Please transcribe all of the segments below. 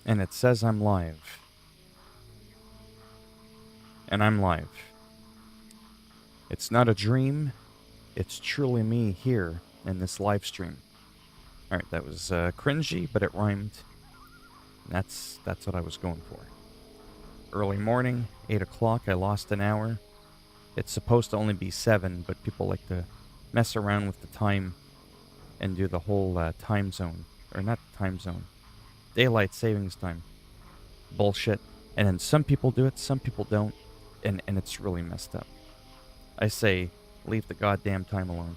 And it says I'm live. And I'm live. It's not a dream. It's truly me here in this live stream. Alright, that was cringy, but it rhymed. That's what I was going for. Early morning, 8 o'clock, I lost an hour. It's supposed to only be 7, but people like to mess around with the time and do the whole time zone. Or not time zone. Daylight savings time. Bullshit. And then some people do it, some people don't. And it's really messed up. I say, leave the goddamn time alone.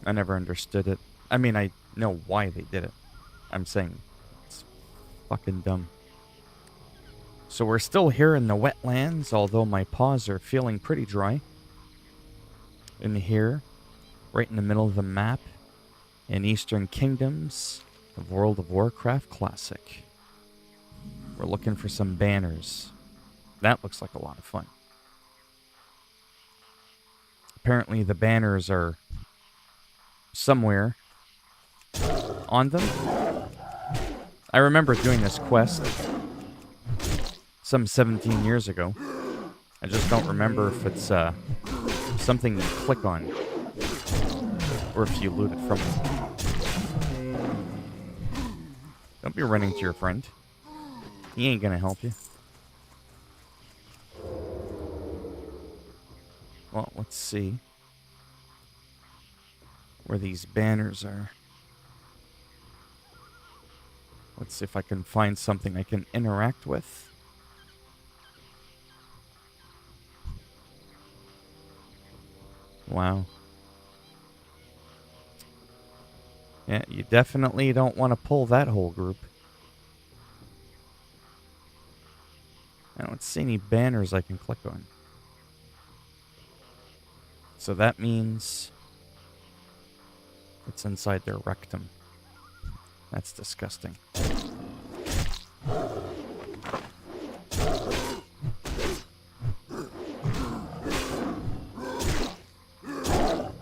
I never understood it. I mean, I know why they did it. I'm saying it's fucking dumb. So we're still here in the wetlands, although my paws are feeling pretty dry. In here, right in the middle of the map, in Eastern Kingdoms of World of Warcraft Classic. We're looking for some banners. That looks like a lot of fun. Apparently the banners are somewhere on them. I remember doing this quest some 17 years ago. I just don't remember if it's something you click on or if you loot it from them. Don't be running to your friend. He ain't gonna help you. Well, let's see where these banners are. Let's see if I can find something I can interact with. Wow. Yeah, you definitely don't want to pull that whole group. I don't see any banners I can click on. So that means it's inside their rectum. That's disgusting.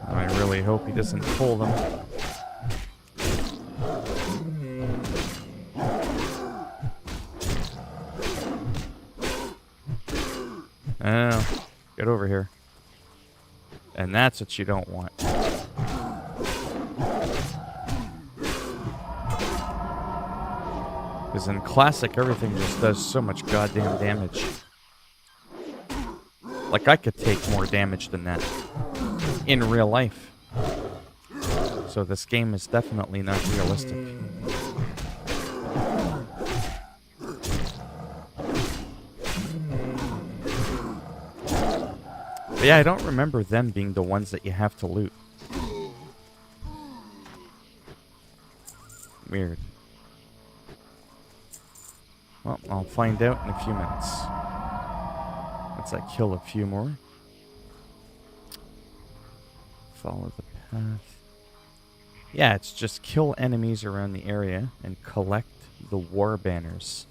I really hope he doesn't pull them. Oh, get over here. And that's what you don't want. Because in Classic, everything just does so much goddamn damage. Like, I could take more damage than that in real life. So this game is definitely not realistic. But yeah, I don't remember them being the ones that you have to loot. Weird. Well, I'll find out in a few minutes. Once I kill a few more. Follow the path. Yeah, it's just kill enemies around the area and collect the war banners.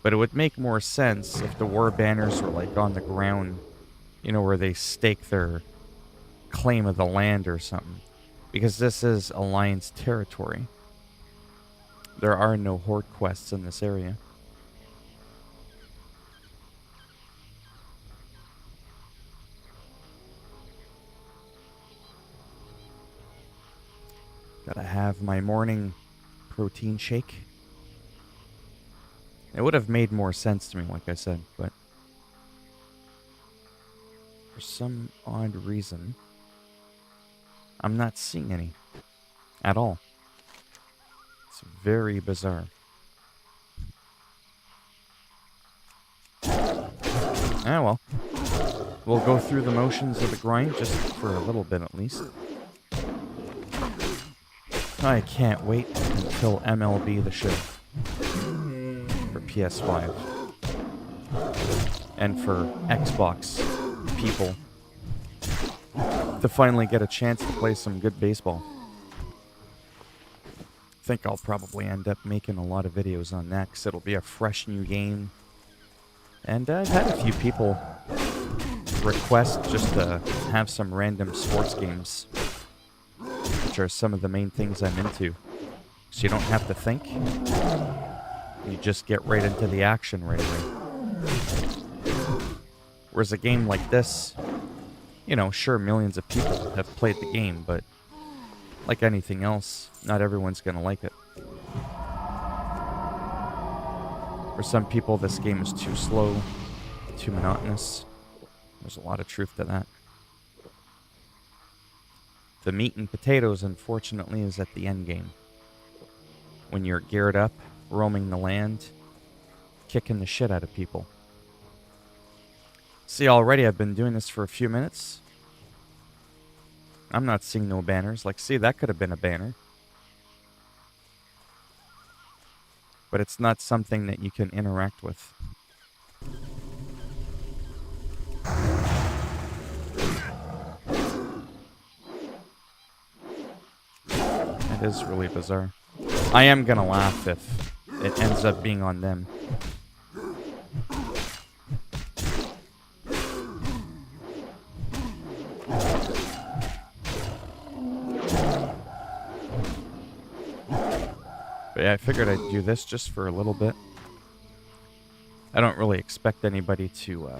But it would make more sense if the war banners were like on the ground, you know, where they stake their claim of the land or something. Because this is Alliance territory. There are no horde quests in this area. Gotta have my morning protein shake. It would have made more sense to me, like I said, but for some odd reason, I'm not seeing any at all. It's very bizarre. Ah, well. We'll go through the motions of the grind just for a little bit at least. I can't wait until MLB The Show for PS5 and for Xbox people to finally get a chance to play some good baseball. I think I'll probably end up making a lot of videos on that because it'll be a fresh new game. And I've had a few people request just to have some random sports games, which are some of the main things I'm into. So you don't have to think. You just get right into the action right away. Whereas a game like this, you know, sure, millions of people have played the game, but like anything else, not everyone's going to like it. For some people, this game is too slow, too monotonous. There's a lot of truth to that. The meat and potatoes, unfortunately, is at the end game. When you're geared up, roaming the land, kicking the shit out of people. See, already I've been doing this for a few minutes. I'm not seeing no banners. Like, see, that could have been a banner. But it's not something that you can interact with. It is really bizarre. I am gonna laugh if it ends up being on them. But yeah, I figured I'd do this just for a little bit. I don't really expect anybody to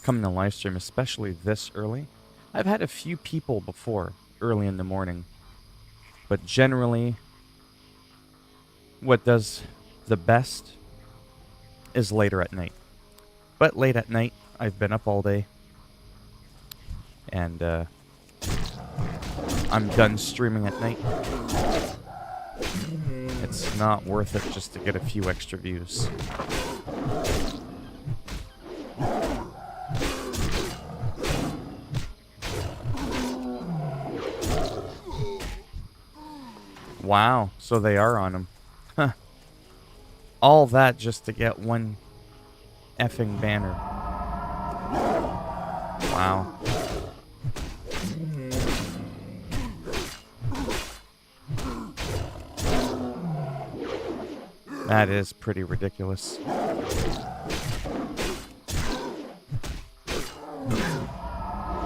come to live stream, especially this early. I've had a few people before, early in the morning. But generally, what does the best is later at night. But late at night, I've been up all day. And I'm done streaming at night. It's not worth it just to get a few extra views. Wow, so they are on him. Huh. All that just to get one effing banner. Wow. That is pretty ridiculous.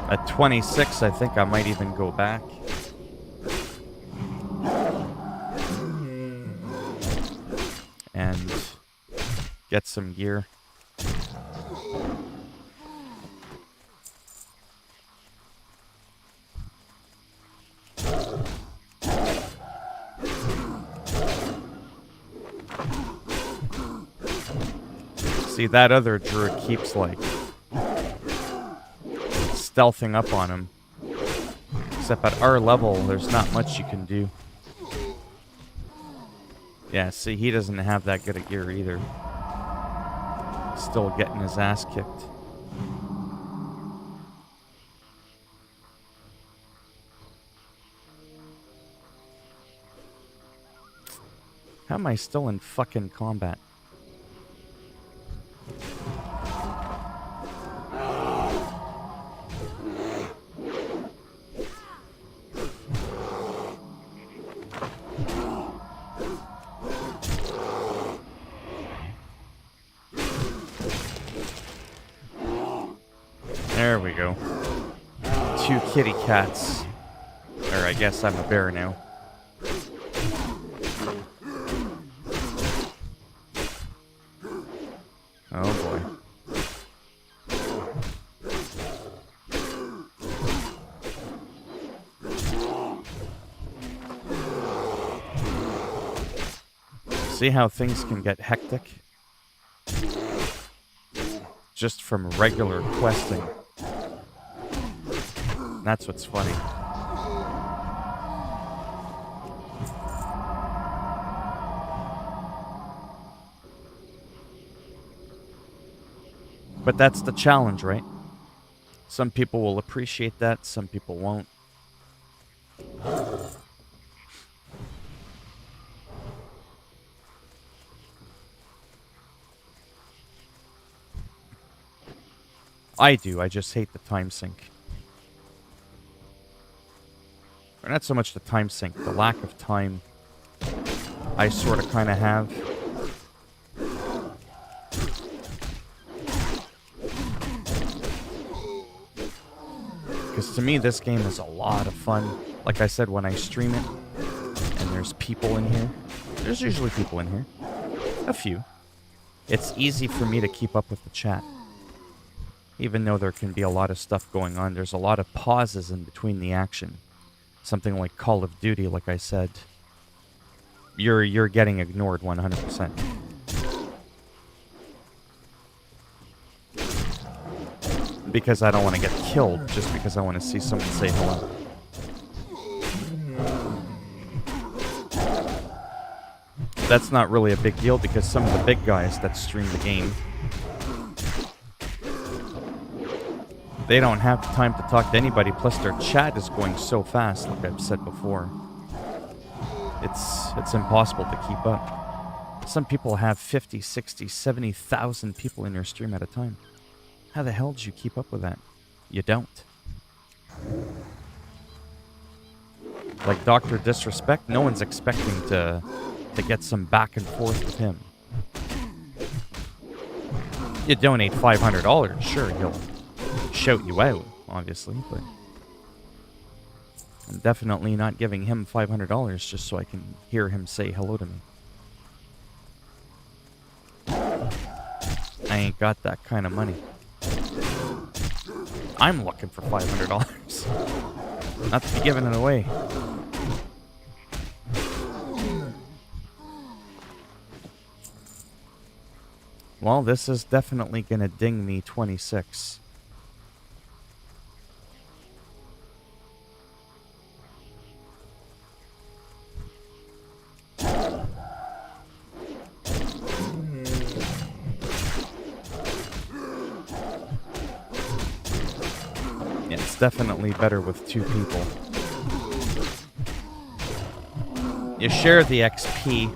At 26, I think I might even go back. And get some gear. See, that other druid keeps, like, stealthing up on him. Except at our level, there's not much you can do. Yeah, see, he doesn't have that good a gear either. Still getting his ass kicked. How am I still in fucking combat? There we go. 2 kitty cats. Or I guess I'm a bear now. Oh boy. See how things can get hectic? Just from regular questing. That's what's funny. But that's the challenge, right? Some people will appreciate that, some people won't. I do, I just hate the time sink. Or not so much the time sink, the lack of time I sort of kind of have. Because to me, this game is a lot of fun. Like I said, when I stream it, And there's people in here. There's usually people in here. A few. It's easy for me to keep up with the chat. Even though there can be a lot of stuff going on, there's a lot of pauses in between the action. Something like Call of Duty, like I said, you're getting ignored 100%. Because I don't want to get killed, just because I want to see someone say hello. That's not really a big deal because some of the big guys that stream the game, they don't have time to talk to anybody, plus their chat is going so fast, like I've said before. It's impossible to keep up. Some people have 50, 60, 70,000 people in their stream at a time. How the hell do you keep up with that? You don't. Like Dr. Disrespect, no one's expecting to get some back and forth with him. You donate $500, sure, he'll shout you out, obviously, but I'm definitely not giving him $500 just so I can hear him say hello to me. I ain't got that kind of money. I'm looking for $500. Not to be giving it away. Well, this is definitely gonna ding me 26. It's definitely better with two people. You share the XP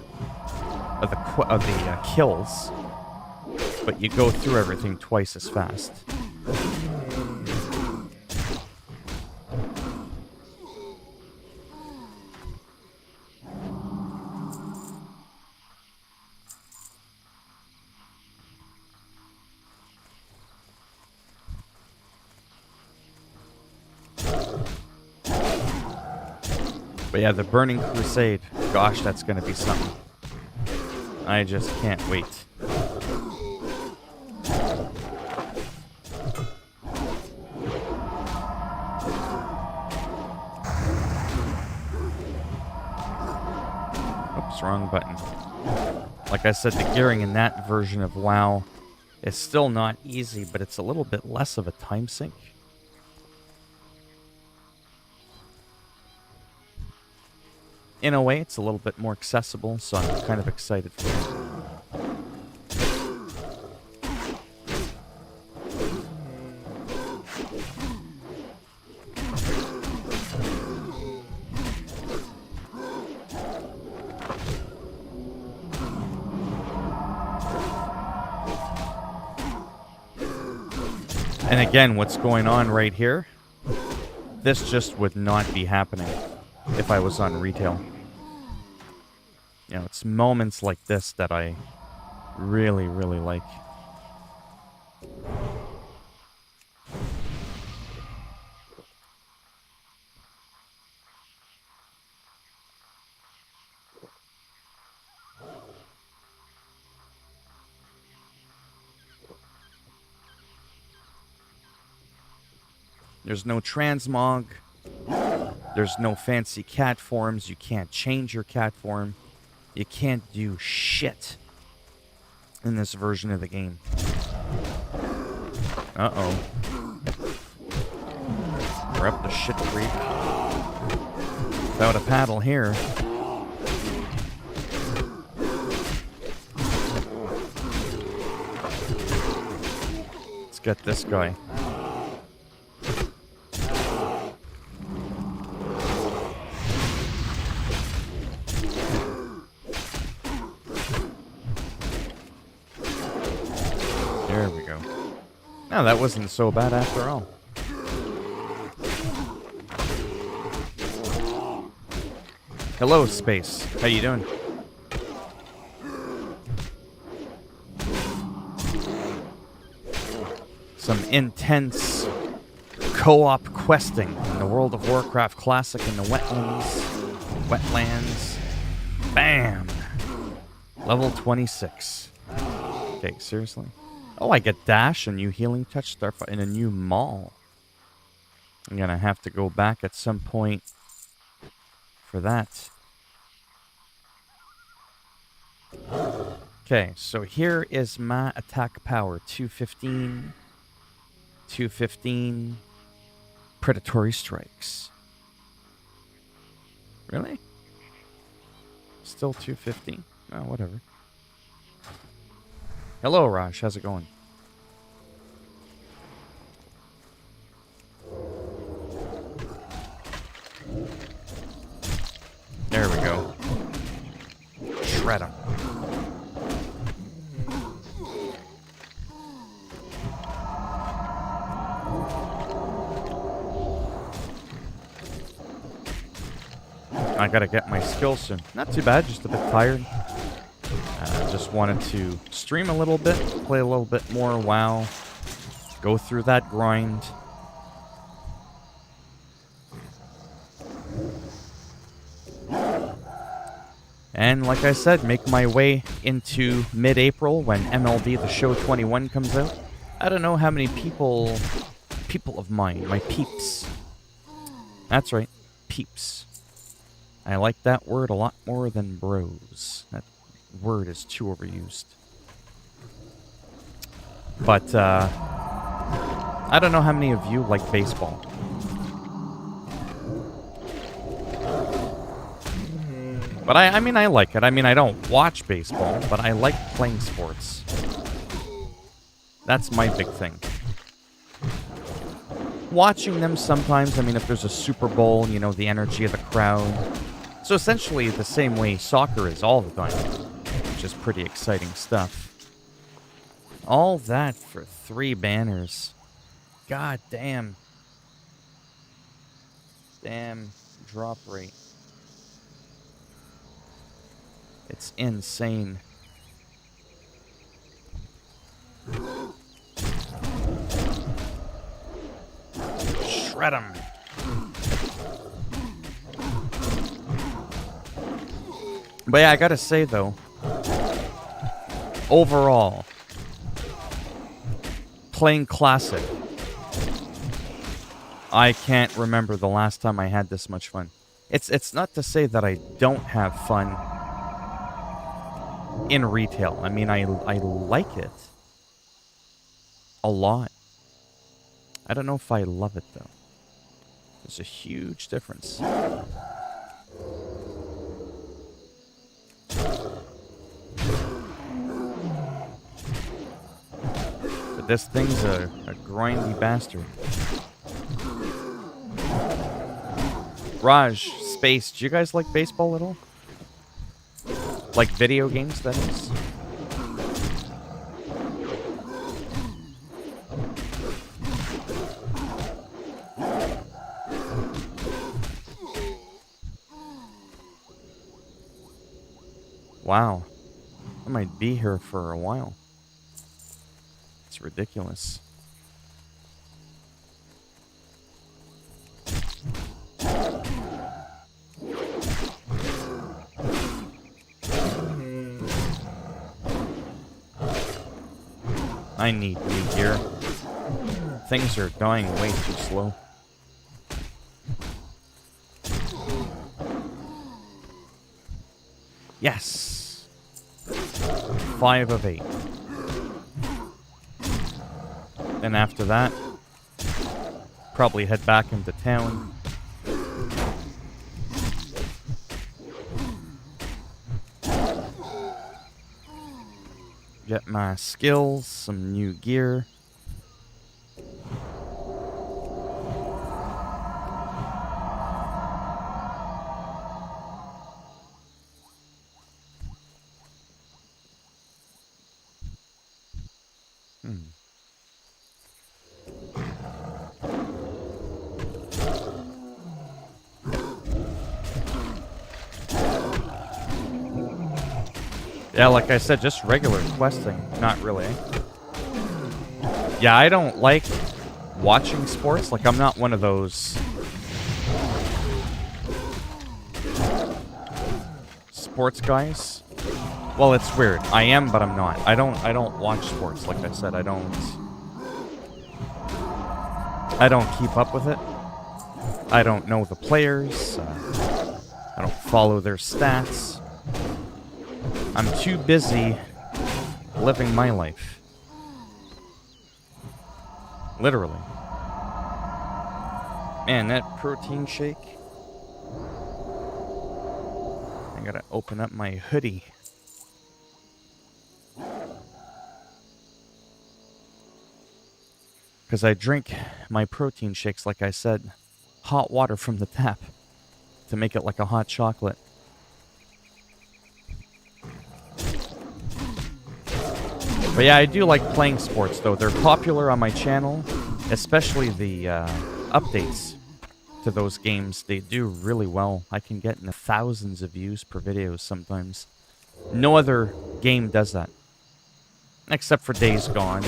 of the kills, but you go through everything twice as fast. But yeah, the Burning Crusade. Gosh, that's going to be something. I just can't wait. Oops, wrong button. Like I said, the gearing in that version of WoW is still not easy, but it's a little bit less of a time sink. In a way, it's a little bit more accessible, so I'm kind of excited for it. And again, what's going on right here, this just would not be happening if I was on retail. You know, it's moments like this that I really, really like. There's no transmog. There's no fancy cat forms. You can't change your cat form. You can't do shit in this version of the game. Uh-oh. We're up the shit creek. Without a paddle here. Let's get this guy. There we go. Now that wasn't so bad after all. Hello, space. How you doing? Some intense co-op questing in the World of Warcraft Classic in the wetlands. Wetlands. Bam! Level 26. Okay, seriously? Oh, I get dash, a new healing touch, starfire, and a new mall. I'm gonna have to go back at some point for that. Okay, so here is my attack power. 215. 215. Predatory strikes. Really? Still 215? Oh, whatever. Hello, Raj. How's it going? There we go. Shred him. I gotta get my skills soon. Not too bad, just a bit tired. Just wanted to stream a little bit, play a little bit more WoW, go through that grind. And like I said, make my way into mid-April when MLB The Show 21 comes out. I don't know how many people of mine, my peeps. That's right, peeps. I like that word a lot more than bros. That word is too overused. But, I don't know how many of you like baseball. But I mean, I like it. I mean, I don't watch baseball, but I like playing sports. That's my big thing. Watching them sometimes, I mean, if there's a Super Bowl, you know, the energy of the crowd. So essentially the same way soccer is all the time, which is pretty exciting stuff. All that for 3 banners. God damn. Damn drop rate. It's insane. Shred 'em. But yeah, I gotta say though, overall, playing Classic, I can't remember the last time I had this much fun. It's not to say that I don't have fun in retail. I mean, I like it a lot. I don't know if I love it though. There's a huge difference. But this thing's a grindy bastard. Raj, Space, do you guys like baseball at all? Like video games, that is? Wow. I might be here for a while. It's ridiculous. I need new gear. Things are dying way too slow. Yes! 5 of 8. Then after that, probably head back into town. Get my skills, some new gear. Yeah, like I said, just regular questing. Not really. Yeah, I don't like watching sports. Like, I'm not one of those sports guys. Well, it's weird. I am, but I'm not. I don't watch sports. Like I said, I don't keep up with it. I don't know the players. I don't follow their stats. I'm too busy living my life. Literally. Man, that protein shake. I gotta open up my hoodie. Because I drink my protein shakes, like I said, hot water from the tap to make it like a hot chocolate. But yeah, I do like playing sports, though. They're popular on my channel, especially the updates to those games. They do really well. I can get in the thousands of views per video sometimes. No other game does that, except for Days Gone.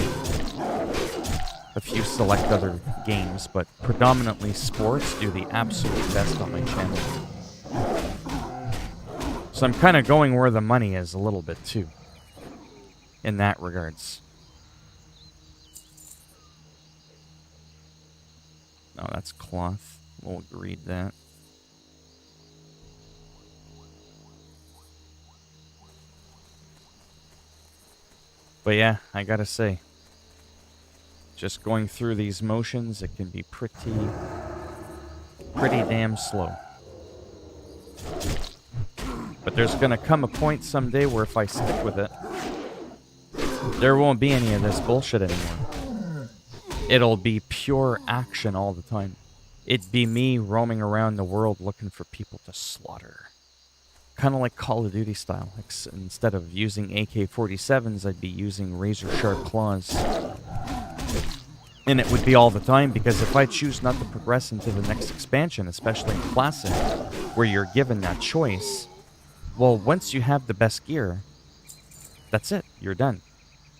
A few select other games, but predominantly sports do the absolute best on my channel. So I'm kind of going where the money is a little bit too, in that regards. Oh, that's cloth. We'll read that. But yeah, I gotta say, just going through these motions, it can be pretty damn slow. But there's gonna come a point someday where if I stick with it, there won't be any of this bullshit anymore. It'll be pure action all the time. It'd be me roaming around the world looking for people to slaughter. Kind of like Call of Duty style. Instead of using AK-47s, I'd be using razor-sharp claws. And it would be all the time, because if I choose not to progress into the next expansion, especially in Classic, where you're given that choice, well, once you have the best gear, that's it. You're done.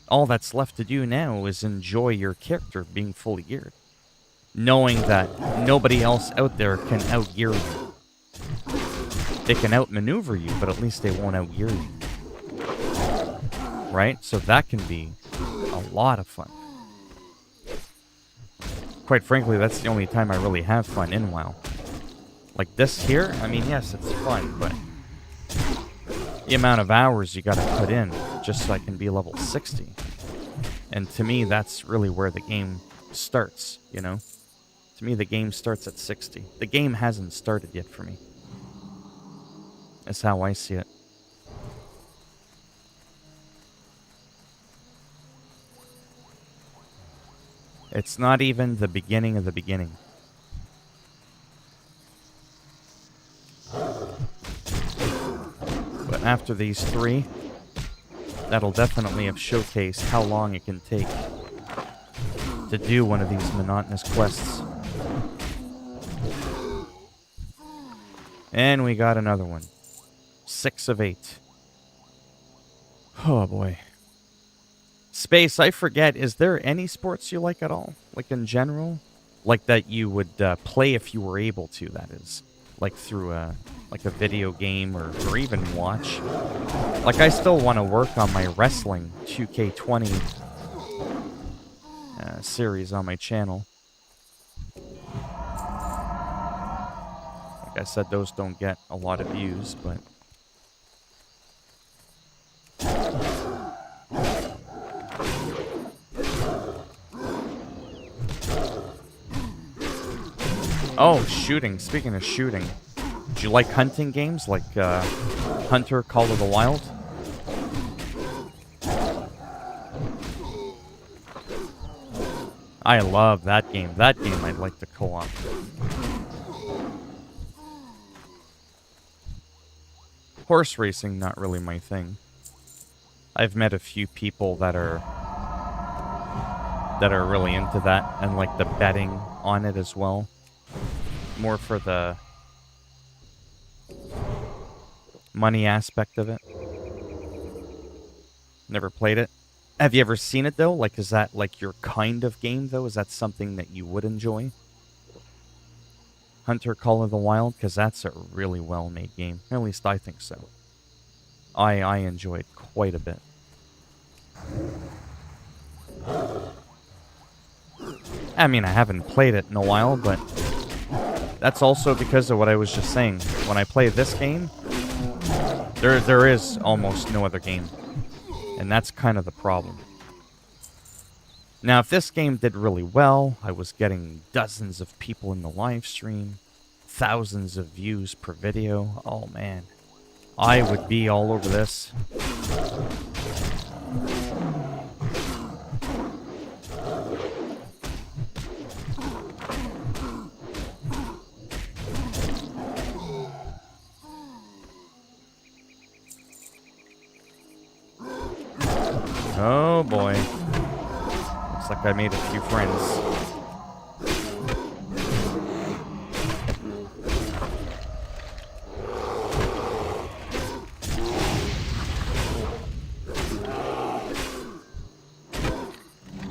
All that's left to do now is enjoy your character being fully geared, knowing that nobody else out there can outgear you. They can outmaneuver you, but at least they won't outgear you. Right? So that can be a lot of fun. Quite frankly, that's the only time I really have fun in WoW. Like this here, I mean, yes, it's fun, but the amount of hours you gotta put in just so I can be level 60. And to me, that's really where the game starts, you know? To me, the game starts at 60. The game hasn't started yet for me. That's how I see it. It's not even the beginning of the beginning. But after these 3, that'll definitely have showcased how long it can take to do one of these monotonous quests. And we got another one. 6 of 8. Oh boy. Space, I forget, is there any sports you like at all? Like in general? Like that you would play if you were able to, that is. Like through a video game or even watch. Like I still want to work on my wrestling 2K20 series on my channel. Like I said, those don't get a lot of views, but... Oh, shooting. Speaking of shooting, do you like hunting games like Hunter, Call of the Wild? I love that game. That game I'd like to co-op. Horse racing, not really my thing. I've met a few people that are really into that and like the betting on it as well. More for the money aspect of it. Never played it. Have you ever seen it though? Like, is that like your kind of game though? Is that something that you would enjoy? Hunter, Call of the Wild? Because that's a really well-made game. At least I think so. I enjoyed quite a bit. I mean, I haven't played it in a while, but that's also because of what I was just saying. When I play this game, there is almost no other game. And that's kind of the problem. Now, if this game did really well, I was getting dozens of people in the live stream, thousands of views per video. Oh man, I would be all over this. Oh boy. Looks like I made a few friends.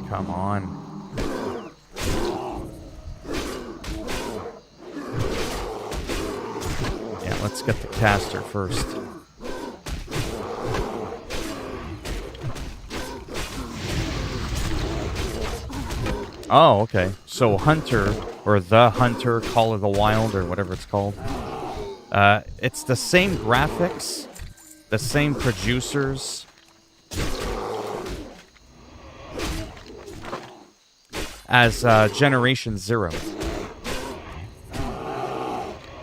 Come on. Yeah, let's get the caster first. Oh, okay. So Hunter, or The Hunter, Call of the Wild, or whatever it's called. It's the same graphics, the same producers. As Generation Zero.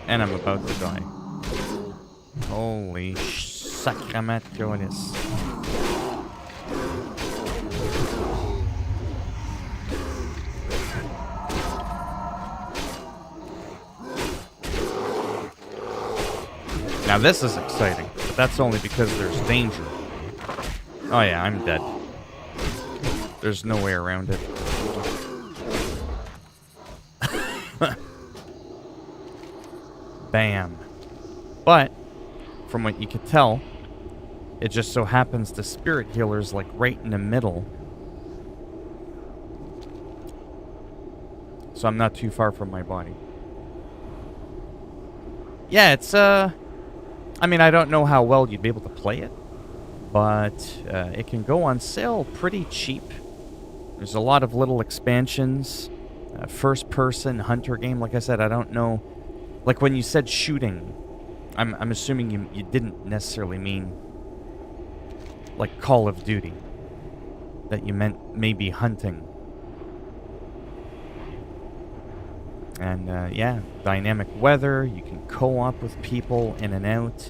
And I'm about to die. Holy sacrament, Jonas. Now this is exciting, but that's only because there's danger. Oh yeah, I'm dead. There's no way around it. Bam. But, from what you could tell, it just so happens the spirit healer's like right in the middle. So I'm not too far from my body. Yeah, it's, I mean, I don't know how well you'd be able to play it, but it can go on sale pretty cheap. There's a lot of little expansions. First-person hunter game, like I said, I don't know. Like when you said shooting, I'm assuming you didn't necessarily mean like Call of Duty. That you meant maybe hunting. And yeah, dynamic weather, you can co-op with people in and out.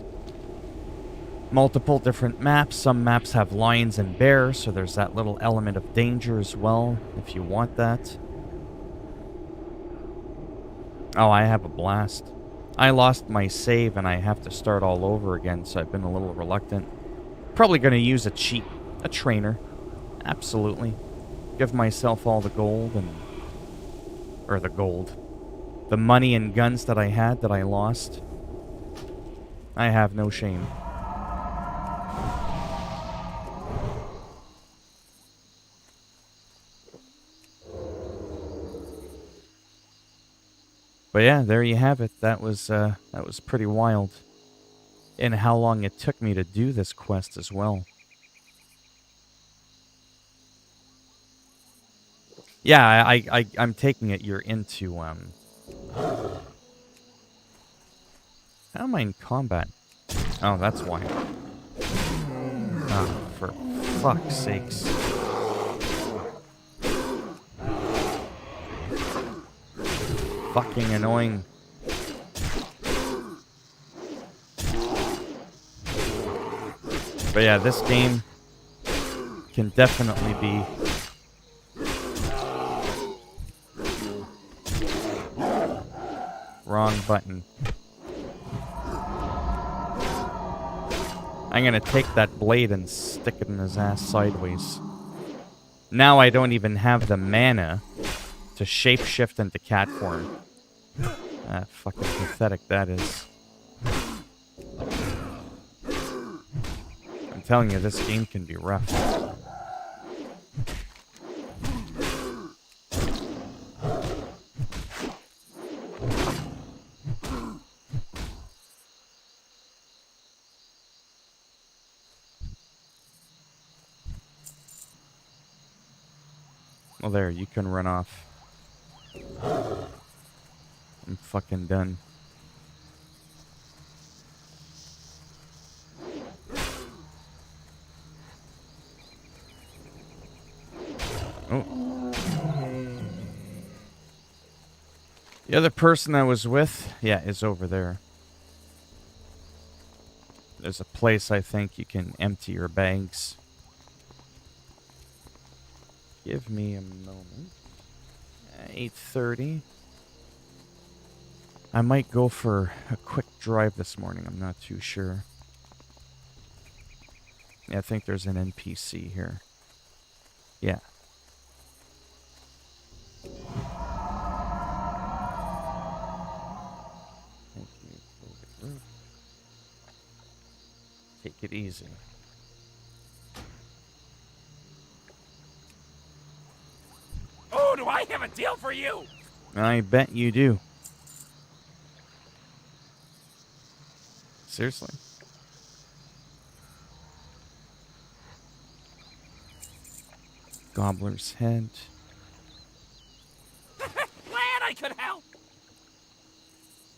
Multiple different maps. Some maps have lions and bears, so there's that little element of danger as well, if you want that. Oh, I have a blast. I lost my save and I have to start all over again, so I've been a little reluctant. Probably going to use a cheat, a trainer. Absolutely. Give myself all the gold and... Or the gold. The money and guns that I had that I lost. I have no shame. But yeah, there you have it. That was pretty wild. And how long it took me to do this quest as well. Yeah, I'm taking it you're into, How am I in combat? Oh, that's why. Oh, for fuck's sakes. Fucking annoying. But yeah, this game can definitely be wrong button. I'm gonna take that blade and stick it in his ass sideways. Now I don't even have the mana to shapeshift into cat form. Ah, fucking pathetic that is. I'm telling you, this game can be rough. Well, there, you can run off. I'm fucking done. Oh. The other person I was with, yeah, is over there. There's a place I think you can empty your bags. Give me a moment. 8:30. I might go for a quick drive this morning. I'm not too sure. Yeah, I think there's an NPC here. Yeah. Thank you. Take it easy. Oh, do I have a deal for you? I bet you do. Seriously? Gobbler's head. Glad I could help.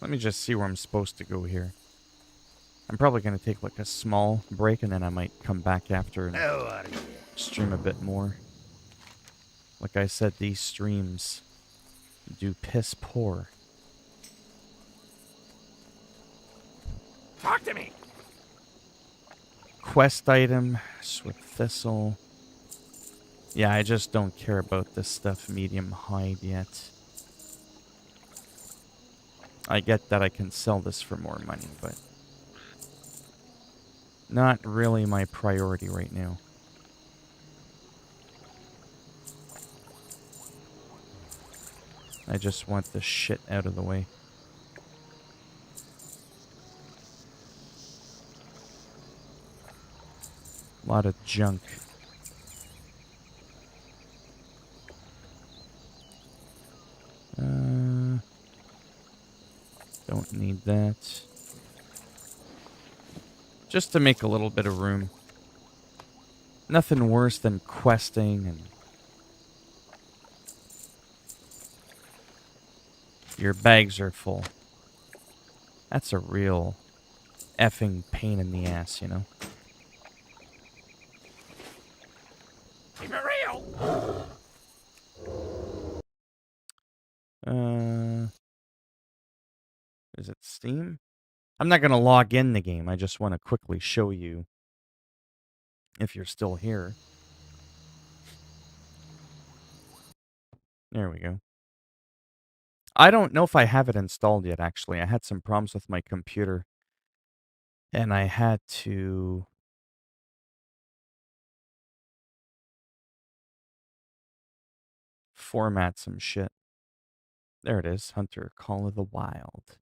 Let me just see where I'm supposed to go here. I'm probably going to take like a small break and then I might come back after and stream a bit more. Like I said, these streams do piss poor. Talk to me. Quest item, Swift Thistle. Yeah, I just don't care about this stuff medium hide yet. I get that I can sell this for more money, but not really my priority right now. I just want this shit out of the way. A lot of junk. Don't need that. Just to make a little bit of room. Nothing worse than questing and your bags are full. That's a real effing pain in the ass, you know? Keep it real. Is it Steam? I'm not going to log in the game. I just want to quickly show you if you're still here. There we go. I don't know if I have it installed yet, actually. I had some problems with my computer. And I had to format some shit. There it is. Hunter Call of the Wild.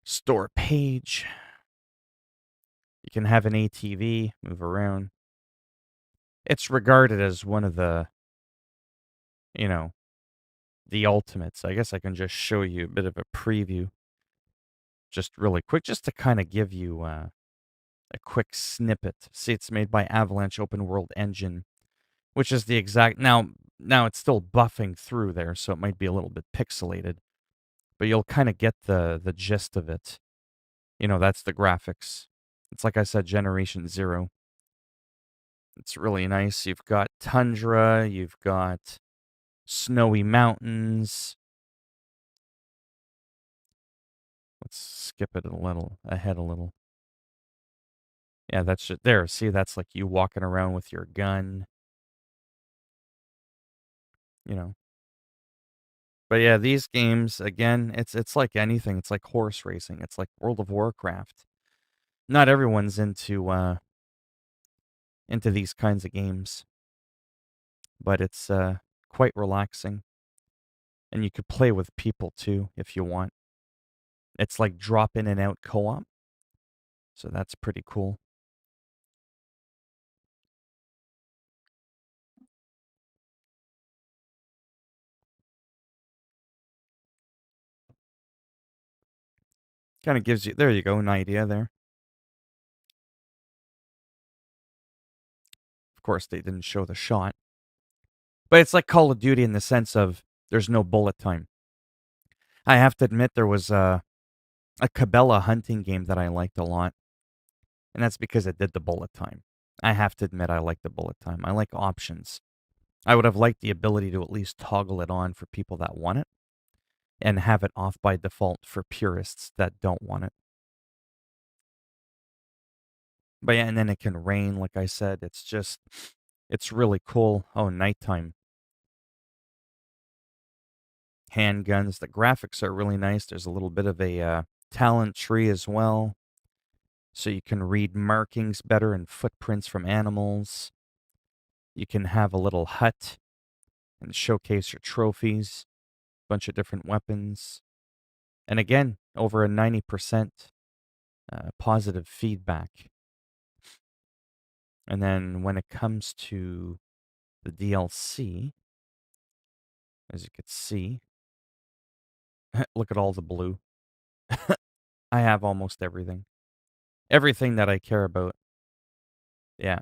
Store page. You can have an ATV, move around. It's regarded as one of the, you know, the ultimates. I guess I can just show you a bit of a preview. Just really quick, just to kind of give you a quick snippet. See, it's made by Avalanche Open World Engine, which is the exact... Now it's still buffing through there, so it might be a little bit pixelated. But you'll kind of get the gist of it. You know, that's the graphics. It's like I said, Generation 0. It's really nice. You've got tundra, you've got snowy mountains. Let's skip it ahead a little. Yeah, that's just there. See, that's like you walking around with your gun. You know. But yeah, these games, again, it's like anything. It's like horse racing. It's like World of Warcraft. Not everyone's into these kinds of games. But it's quite relaxing. And you could play with people too if you want. It's like drop in and out co-op. So that's pretty cool. Kind of gives you, there you go, an idea there. Of course, they didn't show the shot. But it's like Call of Duty in the sense of there's no bullet time. I have to admit there was a Cabela hunting game that I liked a lot, and that's because it did the bullet time. I have to admit I like the bullet time. I like options. I would have liked the ability to at least toggle it on for people that want it and have it off by default for purists that don't want it. But yeah, and then it can rain, like I said. It's really cool. Oh, nighttime. Handguns. The graphics are really nice. There's a little bit of a talent tree as well. So you can read markings better and footprints from animals. You can have a little hut and showcase your trophies, bunch of different weapons. And again, over a 90% positive feedback. And then when it comes to the DLC, as you can see, look at all the blue. I have almost everything. Everything that I care about. Yeah.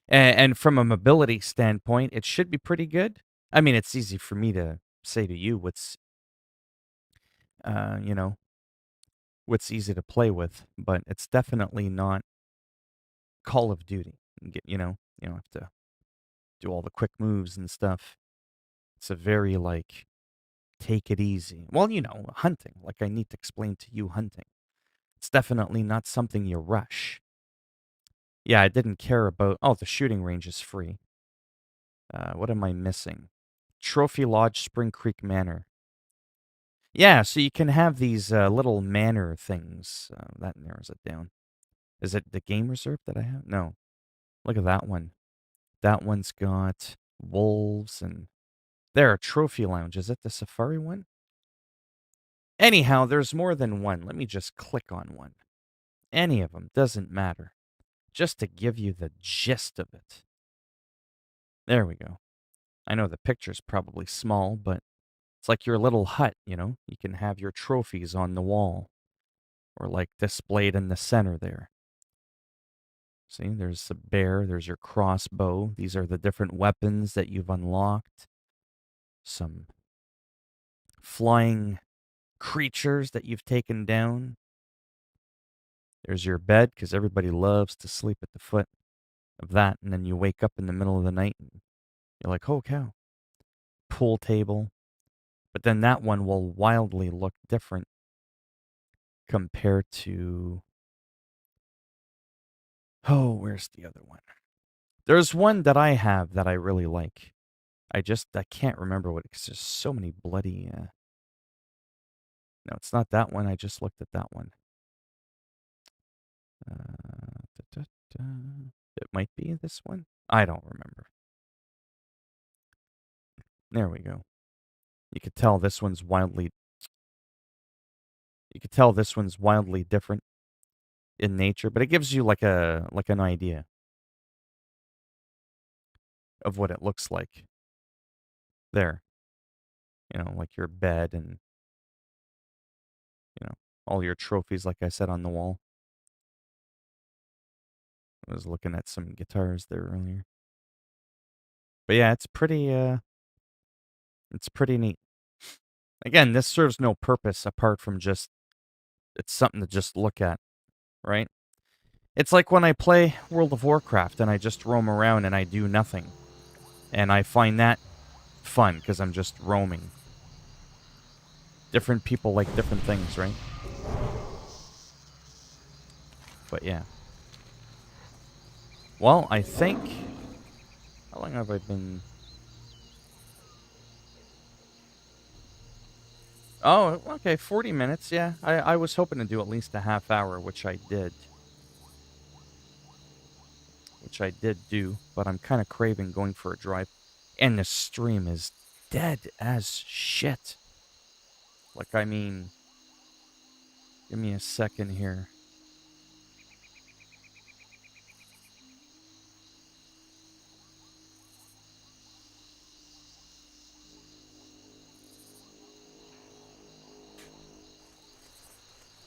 And from a mobility standpoint, it should be pretty good. I mean, it's easy for me to say to you what's, you know, what's easy to play with, but it's definitely not Call of Duty. You don't have to do all the quick moves and stuff. It's a very like take it easy. Well, hunting. Like I need to explain to you hunting. It's definitely not something you rush. Yeah, I didn't care about. Oh, the shooting range is free. What am I missing? Trophy Lodge, Spring Creek Manor. Yeah, so you can have these little manor things. That narrows it down. Is it the game reserve that I have? No. Look at that one. That one's got wolves and there, Trophy Lounge. Is it the safari one? Anyhow, there's more than one. Let me just click on one. Any of them, doesn't matter. Just to give you the gist of it. There we go. I know the picture's probably small, but it's like your little hut, You can have your trophies on the wall or like displayed in the center there. See, there's a bear, there's your crossbow. These are the different weapons that you've unlocked. Some flying creatures that you've taken down. There's your bed, because everybody loves to sleep at the foot of that. And then you wake up in the middle of the night and you're like, oh cow. Pool table. But then that one will wildly look different compared to... Oh, where's the other one? There's one that I have that I really like. I can't remember what, because there's so many bloody... No, it's not that one. I just looked at that one. Da, da, da. It might be this one. I don't remember. There we go. You could tell this one's wildly... You could tell this one's wildly different in nature, but it gives you like an idea of what it looks like. There. Like your bed and all your trophies, like I said, on the wall. I was looking at some guitars there earlier. But yeah, it's pretty neat. Again, this serves no purpose apart from just it's something to just look at, right? It's like when I play World of Warcraft and I just roam around and I do nothing. And I find that fun because I'm just roaming. Different people like different things, right? But yeah. Well, I think... How long have I been... Oh, okay, 40 minutes, yeah. I was hoping to do at least a half hour, which I did. Which I did do, but I'm kind of craving going for a drive. And the stream is dead as shit. Like, I mean... Give me a second here.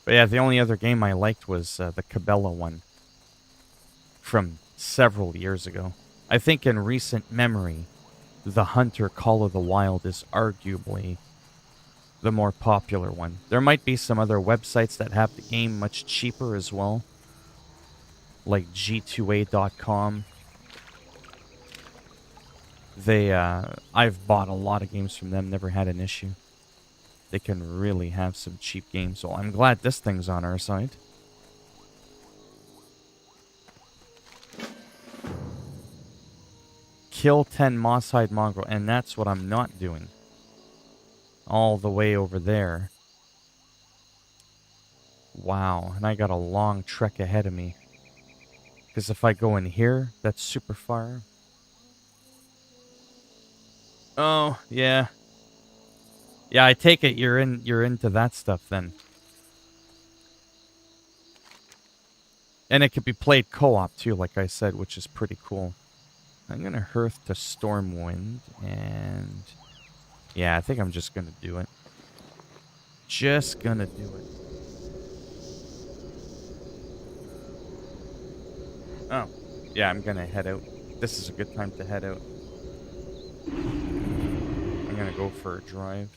But yeah, the only other game I liked was the Cabela one from several years ago. I think in recent memory, the Hunter Call of the Wild is arguably the more popular one. There might be some other websites that have the game much cheaper as well, like G2A.com. I've bought a lot of games from them, never had an issue. They can really have some cheap games, so I'm glad this thing's on our side. Kill 10 Moss-Hide Mongrel, and that's what I'm not doing. All the way over there. Wow, and I got a long trek ahead of me. Because if I go in here, that's super far. Oh, yeah. Yeah, I take it you're into that stuff then. And it could be played co-op too, like I said, which is pretty cool. I'm gonna Hearth to Stormwind, and yeah, I think I'm just gonna do it. Just gonna do it. Oh, yeah, I'm gonna head out. This is a good time to head out. I'm gonna go for a drive.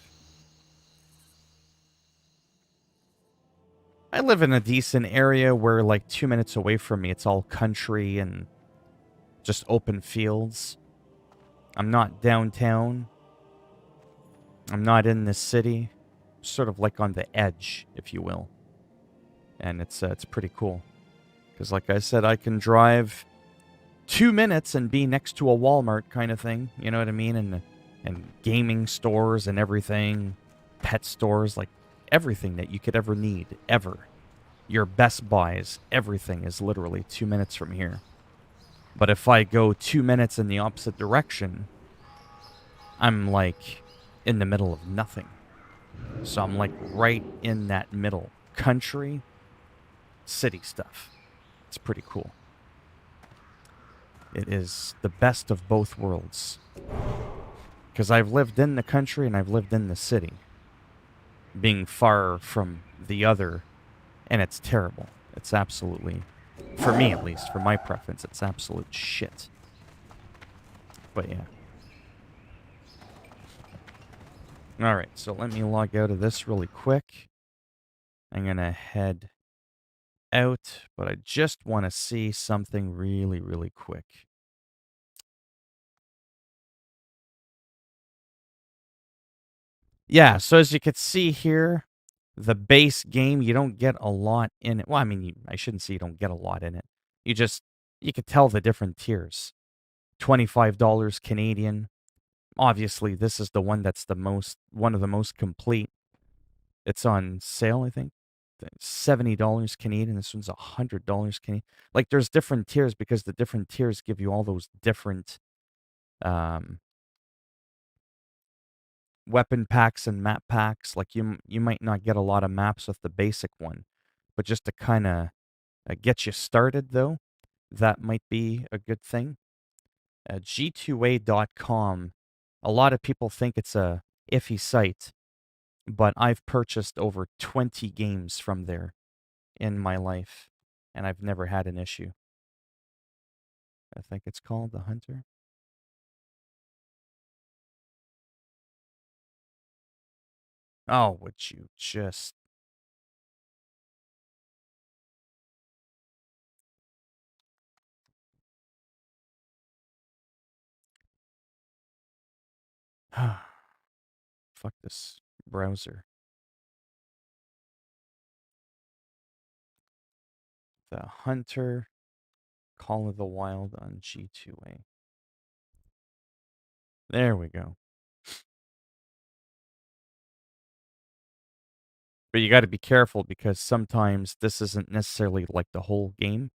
I live in a decent area where, like, 2 minutes away from me, it's all country and just open fields. I'm not downtown. I'm not in the city. Sort of like on the edge, if you will. And it's pretty cool. Because like I said, I can drive 2 minutes and be next to a Walmart kind of thing. You know what I mean? And gaming stores and everything. Pet stores, like everything that you could ever need, ever. Your Best Buys, everything is literally 2 minutes from here. But if I go 2 minutes in the opposite direction, I'm like in the middle of nothing. So I'm like right in that middle. Country, city stuff. It's pretty cool. It is the best of both worlds. Because I've lived in the country and I've lived in the city. Being far from the other, and it's terrible. It's absolutely, for me at least, for my preference, it's absolute shit. But yeah. Alright, so let me log out of this really quick. I'm going to head out, but I just want to see something really, really quick. Yeah, so as you can see here, the base game, you don't get a lot in it. Well, I mean, I shouldn't say you don't get a lot in it. You could tell the different tiers. $25 Canadian. Obviously, this is the one that's one of the most complete. It's on sale, I think. $70 Canadian. This one's $100 Canadian. Like, there's different tiers because the different tiers give you all those different weapon packs and map packs. Like, you might not get a lot of maps with the basic one, but just to kind of get you started, though, that might be a good thing. G2A.com. A lot of people think it's a iffy site, but I've purchased over 20 games from there in my life, and I've never had an issue. I think it's called The Hunter. Oh, would you just... Fuck this browser. The Hunter Call of the Wild on G2A. There we go. But you got to be careful because sometimes this isn't necessarily like the whole game.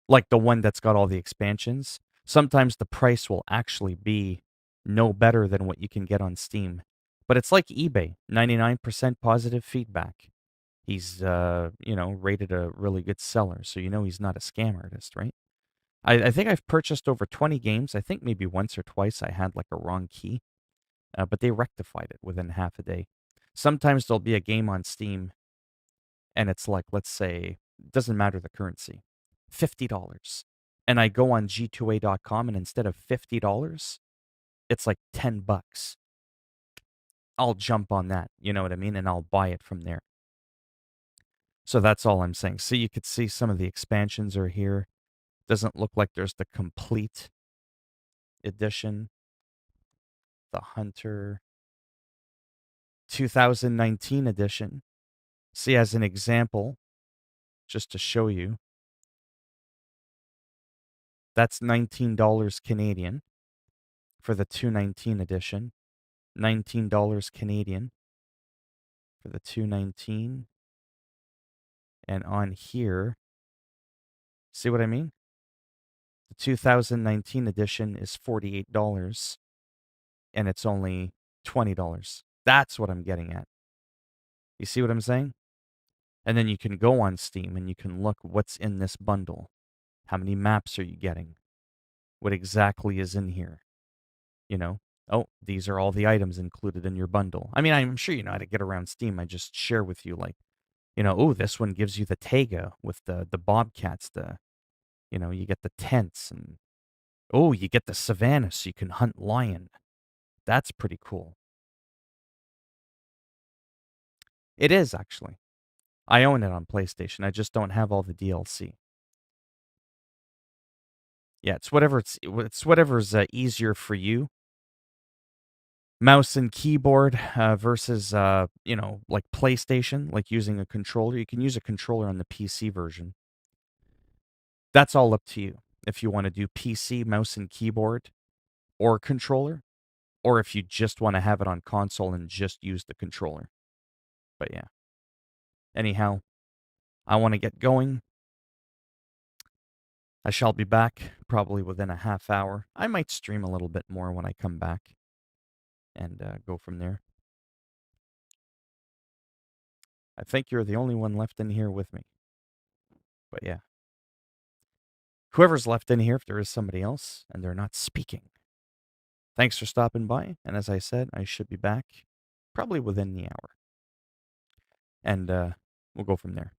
Like the one that's got all the expansions. Sometimes the price will actually be no better than what you can get on Steam. But it's like eBay, 99% positive feedback. He's, rated a really good seller, so you know he's not a scam artist, right? I think I've purchased over 20 games. I think maybe once or twice I had like a wrong key, but they rectified it within half a day. Sometimes there'll be a game on Steam, and it's like, let's say, it doesn't matter the currency, $50. And I go on G2A.com, and instead of $50, it's like $10. I'll jump on that, you know what I mean? And I'll buy it from there. So that's all I'm saying. So you could see some of the expansions are here. Doesn't look like there's the complete edition. The Hunter 2019 edition. See, as an example, just to show you, that's $19 Canadian for the 219 edition. $19 Canadian for the 219. And on here, see what I mean? The 2019 edition is $48 and it's only $20. That's what I'm getting at. You see what I'm saying? And then you can go on Steam and you can look what's in this bundle. How many maps are you getting? What exactly is in here? You know, oh, these are all the items included in your bundle. I mean, I'm sure you know how to get around Steam. I just share with you, like, you know, oh, this one gives you the Taiga with the bobcats, you get the tents, and oh, you get the savannah so you can hunt lion. That's pretty cool. It is, actually. I own it on PlayStation. I just don't have all the DLC. Yeah, it's whatever's easier for you. Mouse and keyboard versus like PlayStation, like using a controller. You can use a controller on the PC version. That's all up to you. If you want to do PC, mouse and keyboard, or controller, or if you just want to have it on console and just use the controller. But yeah. Anyhow, I want to get going. I shall be back probably within a half hour. I might stream a little bit more when I come back and go from there. I think you're the only one left in here with me. But yeah. Whoever's left in here, if there is somebody else and they're not speaking, thanks for stopping by. And as I said, I should be back probably within the hour. And we'll go from there.